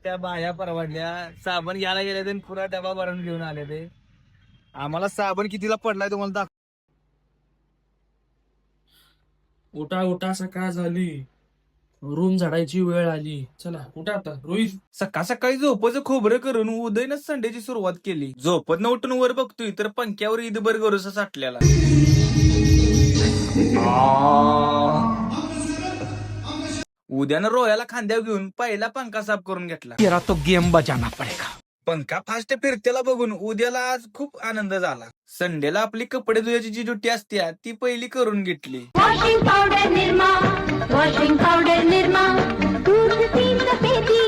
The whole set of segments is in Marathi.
त्या बाया परवडल्या. साबण घ्यायला गेले ते पुरा डबा भरून घेऊन आले ते. आम्हाला साबण कितीला पडलाय तुम्हाला दाखव. उठा उठा, सकाळ झाली, रूम झाडायची वेळ आली. चला उठा आता. रोहित, सकाळ सकाळी झोपाचं खोबरं करून उदयनं संडेची सुरुवात केली. झोपत न उठून वर बघतोय तर पंख्यावर ईदभर गरुसा साठलेला. उद्यानं रोयाला खांद्यावर घेऊन पहिला पंखा साफ करून घेतला. तेरा तो गेम बजाना पडेगा. पंखा फास्ट फिरतेला बघून उद्याला आज खूप आनंद झाला. संडेला आपली कपडे धुयाची जी ड्युटी असते ती पहिली करून घेतली. Washing powder Nirma, washing powder Nirma, दूध तीन पेटी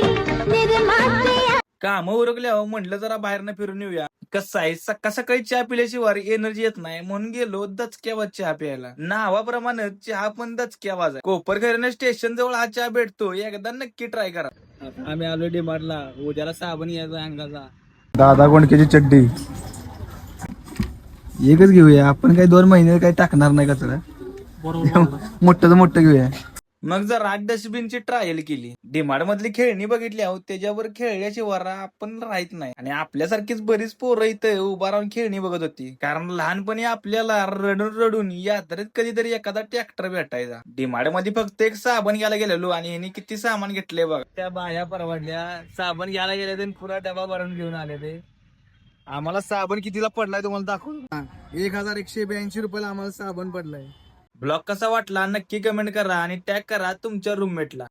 निरमाचे. काम उरकल्यावर म्हटलं जरा बाहेरनं फिरून येऊया. कसं आहे सकाळ सकाळी चहा पिल्याशिवाय एनर्जी येत नाही म्हणून गेलो दचक्यावर चहा प्यायला. नावाप्रमाणे चहा पण दचक्यावाज आहे. कोपरखैरणे स्टेशन जवळ हा चहा भेटतो, एकदा नक्की ट्राय करा. आम्ही आलो डिमार्टला. उद्याला साबण यायचा अंगाचा. दादा गोंडकेची चड्डी एकच घेऊया आपण, काही 2 महिने काही टाकणार नाही कचरा. बरोबर. मोठं मोठं घेऊया. मग जरा डस्टबिनची ट्रायल केली. डिमार्ट मधली खेळणी बघितली आहोत, त्याच्यावर खेळण्याची वरा आपण राहत नाही. आणि आपल्यासारखीच बरीच पोरं इथं उभा राहून खेळणी बघत होती. कारण लहानपणी आपल्याला रडून रडून यात्रेत कधीतरी एखादा ट्रॅक्टर भेटायचा. डिमार्ट मध्ये फक्त एक साबण घ्यायला गेलेलो आणि ह्यांनी किती सामान घेतले बघा. त्या बाया परवडल्या. साबण घ्यायला गेले ते पुरा डबा भरून घेऊन आले ते. आम्हाला साबण कितीला पडलाय तुम्हाला दाखवतो. 1182 रुपयाला आम्हाला साबण पडलाय. ब्लॉग कसा वाटला नक्की कमेंट करा आणि टॅग करा तुमच्या रूममेटला.